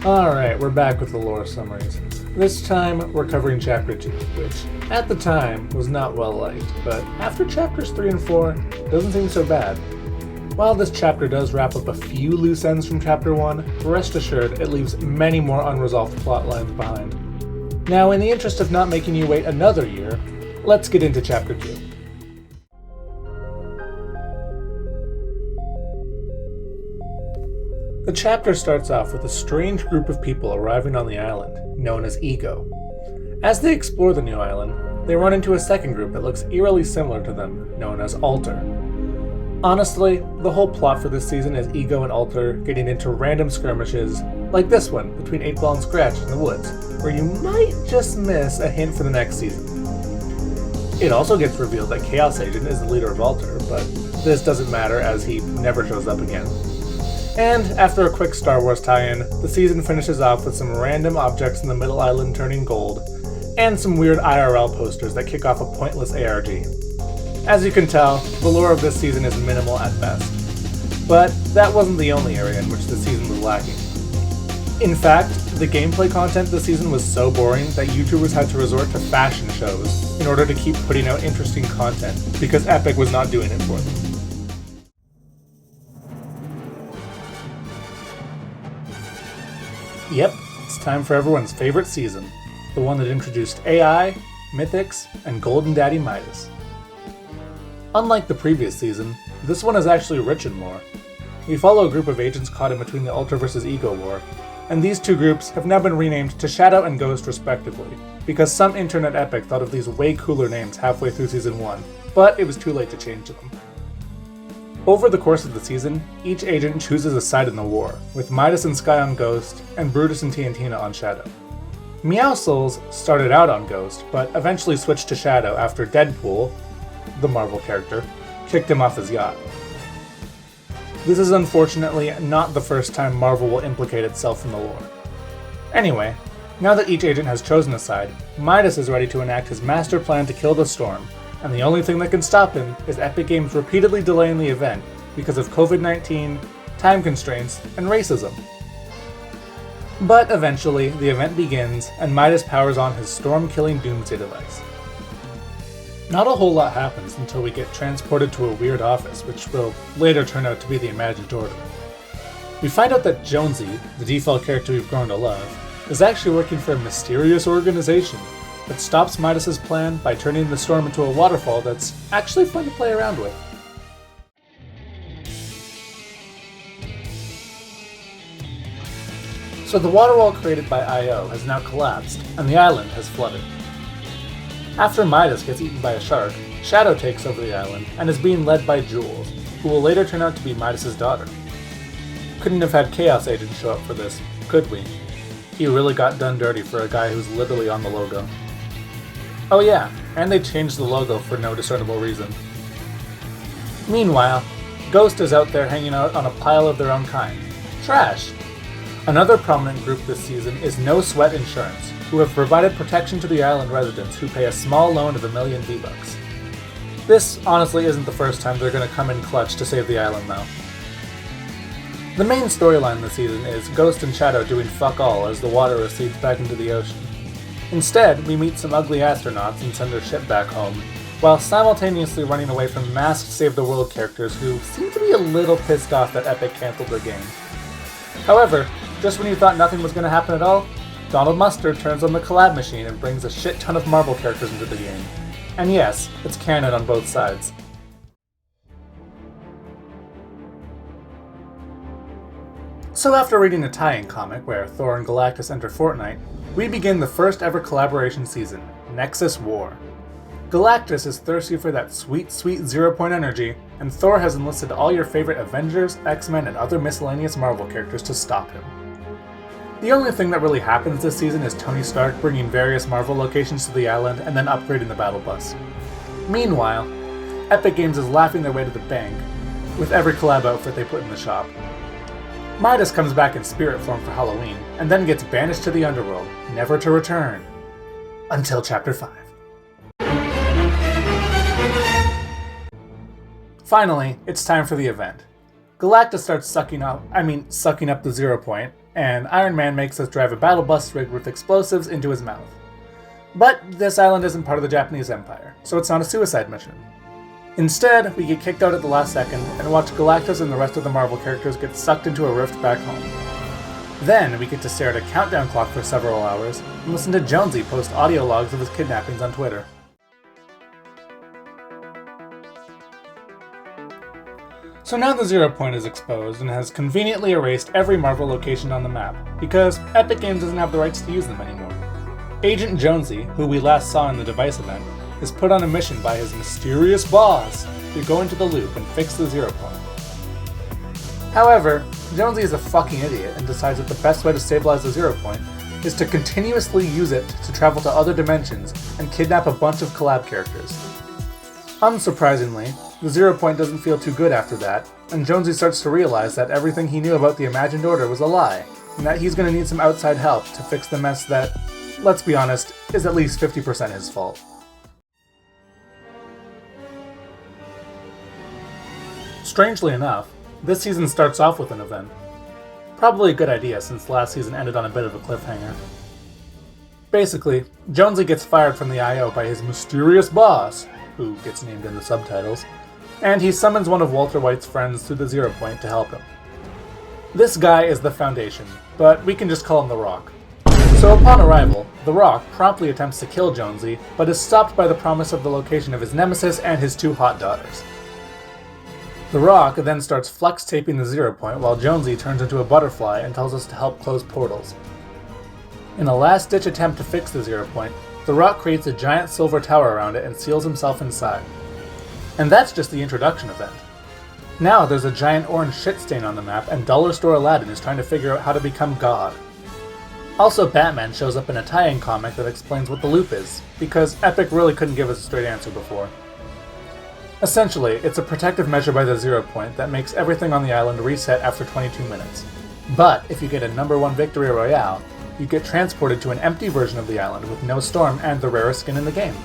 Alright, we're back with the lore summaries. This time, we're covering Chapter 2, which, at the time, was not well liked, but after Chapters 3 and 4, doesn't seem so bad. While this chapter does wrap up a few loose ends from Chapter 1, rest assured it leaves many more unresolved plot lines behind. Now, in the interest of not making you wait another year, let's get into Chapter 2. The chapter starts off with a strange group of people arriving on the island, known as Ego. As they explore the new island, they run into a second group that looks eerily similar to them, known as Alter. Honestly, the whole plot for this season is Ego and Alter getting into random skirmishes, like this one between 8-Ball and Scratch in the woods, where you might just miss a hint for the next season. It also gets revealed that Chaos Agent is the leader of Alter, but this doesn't matter as he never shows up again. And after a quick Star Wars tie-in, the season finishes off with some random objects in the middle island turning gold, and some weird IRL posters that kick off a pointless ARG. As you can tell, the lore of this season is minimal at best. But that wasn't the only area in which the season was lacking. In fact, the gameplay content this season was so boring that YouTubers had to resort to fashion shows in order to keep putting out interesting content, because Epic was not doing it for them. Yep, it's time for everyone's favorite season, the one that introduced AI, Mythics, and Golden Daddy Midas. Unlike the previous season, this one is actually rich in lore. We follow a group of agents caught in between the Alter vs. Ego war, and these two groups have now been renamed to Shadow and Ghost respectively, because some internet epic thought of these way cooler names halfway through Season 1, but it was too late to change them. Over the course of the season, each agent chooses a side in the war, with Midas and Sky on Ghost, and Brutus and Tiantina on Shadow. Meow Souls started out on Ghost, but eventually switched to Shadow after Deadpool, the Marvel character, kicked him off his yacht. This is unfortunately not the first time Marvel will implicate itself in the lore. Anyway, now that each agent has chosen a side, Midas is ready to enact his master plan to kill the Storm, and the only thing that can stop him is Epic Games repeatedly delaying the event because of COVID-19, time constraints, and racism. But eventually, the event begins, and Midas powers on his storm-killing doomsday device. Not a whole lot happens until we get transported to a weird office, which will later turn out to be the Imagined Order. We find out that Jonesy, the default character we've grown to love, is actually working for a mysterious organization that stops Midas' plan by turning the storm into a waterfall that's actually fun to play around with. So the water wall created by I.O. has now collapsed, and the island has flooded. After Midas gets eaten by a shark, Shadow takes over the island and is being led by Jules, who will later turn out to be Midas' daughter. Couldn't have had Chaos Agent show up for this, could we? He really got done dirty for a guy who's literally on the logo. Oh yeah, and they changed the logo for no discernible reason. Meanwhile, Ghost is out there hanging out on a pile of their own kind. Trash! Another prominent group this season is No Sweat Insurance, who have provided protection to the island residents who pay a small loan of $1 million V-Bucks. This honestly isn't the first time they're going to come in clutch to save the island though. The main storyline this season is Ghost and Shadow doing fuck all as the water recedes back into the ocean. Instead, we meet some ugly astronauts and send their ship back home, while simultaneously running away from masked Save the World characters who seem to be a little pissed off that Epic cancelled their game. However, just when you thought nothing was going to happen at all, Donald Mustard turns on the collab machine and brings a shit ton of Marvel characters into the game. And yes, it's canon on both sides. So after reading a tie-in comic where Thor and Galactus enter Fortnite, we begin the first ever collaboration season, Nexus War. Galactus is thirsty for that sweet, sweet 0-point energy, and Thor has enlisted all your favorite Avengers, X-Men, and other miscellaneous Marvel characters to stop him. The only thing that really happens this season is Tony Stark bringing various Marvel locations to the island and then upgrading the battle bus. Meanwhile, Epic Games is laughing their way to the bank with every collab outfit they put in the shop. Midas comes back in spirit form for Halloween, and then gets banished to the underworld, never to return. Until Chapter 5. Finally, it's time for the event. Galactus starts sucking up the 0 point, and Iron Man makes us drive a battle bus rigged with explosives into his mouth. But this island isn't part of the Japanese Empire, so it's not a suicide mission. Instead, we get kicked out at the last second and watch Galactus and the rest of the Marvel characters get sucked into a rift back home. Then, we get to stare at a countdown clock for several hours and listen to Jonesy post audio logs of his kidnappings on Twitter. So now the Zero Point is exposed and has conveniently erased every Marvel location on the map, because Epic Games doesn't have the rights to use them anymore. Agent Jonesy, who we last saw in the device event, is put on a mission by his mysterious boss to go into the loop and fix the Zero Point. However, Jonesy is a fucking idiot and decides that the best way to stabilize the Zero Point is to continuously use it to travel to other dimensions and kidnap a bunch of collab characters. Unsurprisingly, the Zero Point doesn't feel too good after that, and Jonesy starts to realize that everything he knew about the Imagined Order was a lie, and that he's going to need some outside help to fix the mess that, let's be honest, is at least 50% his fault. Strangely enough, this season starts off with an event. Probably a good idea since last season ended on a bit of a cliffhanger. Basically, Jonesy gets fired from the I.O. by his mysterious boss, who gets named in the subtitles, and he summons one of Walter White's friends to the Zero Point to help him. This guy is the Foundation, but we can just call him The Rock. So upon arrival, The Rock promptly attempts to kill Jonesy, but is stopped by the promise of the location of his nemesis and his two hot daughters. The Rock then starts flex taping the Zero Point while Jonesy turns into a butterfly and tells us to help close portals. In a last-ditch attempt to fix the Zero Point, The Rock creates a giant silver tower around it and seals himself inside. And that's just the introduction event. Now there's a giant orange shit stain on the map, and Dollar Store Aladdin is trying to figure out how to become God. Also, Batman shows up in a tie-in comic that explains what the loop is, because Epic really couldn't give us a straight answer before. Essentially, it's a protective measure by the Zero Point that makes everything on the island reset after 22 minutes. But if you get a number 1 victory royale, you get transported to an empty version of the island with no storm and the rarest skin in the game.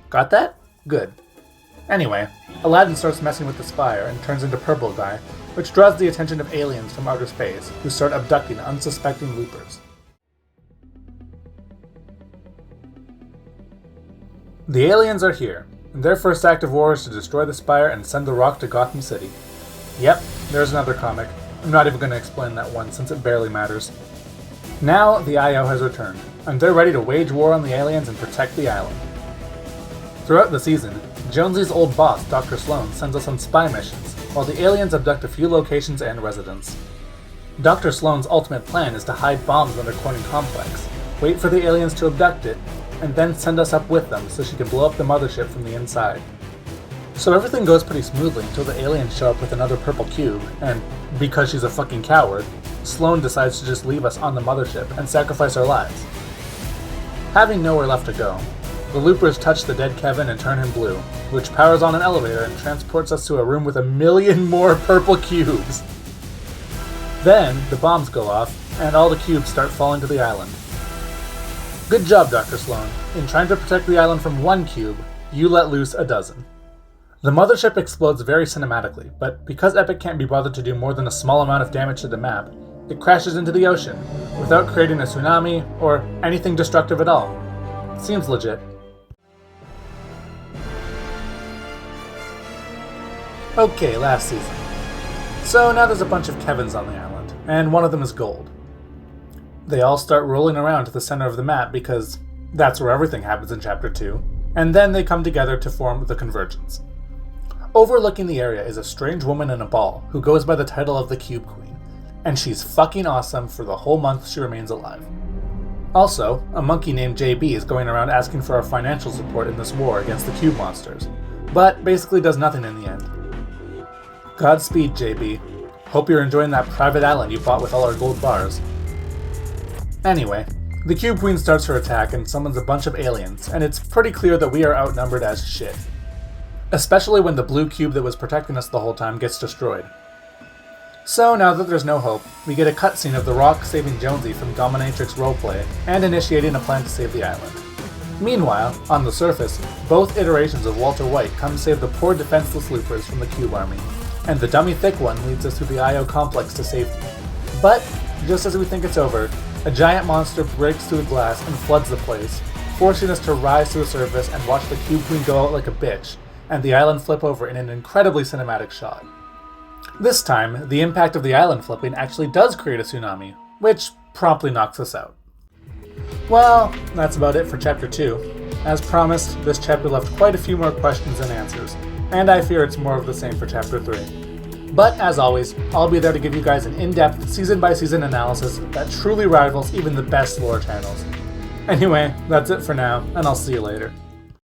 Got that? Good. Anyway, Aladdin starts messing with the spire and turns into Purple Guy, which draws the attention of aliens from outer space, who start abducting unsuspecting loopers. The aliens are here, and their first act of war is to destroy the spire and send the Rock to Gotham City. Yep, there's another comic. I'm not even going to explain that one since it barely matters. Now, the I.O. has returned, and they're ready to wage war on the aliens and protect the island. Throughout the season, Jonesy's old boss, Dr. Sloan, sends us on spy missions, while the aliens abduct a few locations and residents. Dr. Sloan's ultimate plan is to hide bombs under Corning Complex, wait for the aliens to abduct it, and then send us up with them so she can blow up the mothership from the inside. So everything goes pretty smoothly until the aliens show up with another purple cube, and because she's a fucking coward, Sloan decides to just leave us on the mothership and sacrifice our lives. Having nowhere left to go, the loopers touch the dead Kevin and turn him blue, which powers on an elevator and transports us to a room with 1,000,000 more purple cubes. Then, the bombs go off, and all the cubes start falling to the island. Good job, Dr. Sloan. In trying to protect the island from 1 cube, you let loose 12. The mothership explodes very cinematically, but because Epic can't be bothered to do more than a small amount of damage to the map, it crashes into the ocean, without creating a tsunami or anything destructive at all. Seems legit. Okay, last season. So now there's a bunch of Kevins on the island, and one of them is gold. They all start rolling around to the center of the map because that's where everything happens in Chapter 2, and then they come together to form the Convergence. Overlooking the area is a strange woman in a ball who goes by the title of the Cube Queen, and she's fucking awesome for the whole month she remains alive. Also, a monkey named JB is going around asking for our financial support in this war against the Cube monsters, but basically does nothing in the end. Godspeed, JB. Hope you're enjoying that private island you bought with all our gold bars. Anyway, the Cube Queen starts her attack and summons a bunch of aliens, and it's pretty clear that we are outnumbered as shit. Especially when the blue cube that was protecting us the whole time gets destroyed. So now that there's no hope, we get a cutscene of The Rock saving Jonesy from Dominatrix roleplay and initiating a plan to save the island. Meanwhile, on the surface, both iterations of Walter White come save the poor defenseless loopers from the Cube army, and the dummy thick one leads us to the I.O. complex to safety. But just as we think it's over, a giant monster breaks through the glass and floods the place, forcing us to rise to the surface and watch the Cube Queen go out like a bitch, and the island flip over in an incredibly cinematic shot. This time, the impact of the island flipping actually does create a tsunami, which promptly knocks us out. Well, that's about it for Chapter 2. As promised, this chapter left quite a few more questions than answers, and I fear it's more of the same for Chapter 3. But as always, I'll be there to give you guys an in-depth, season-by-season analysis that truly rivals even the best lore channels. Anyway, that's it for now, and I'll see you later.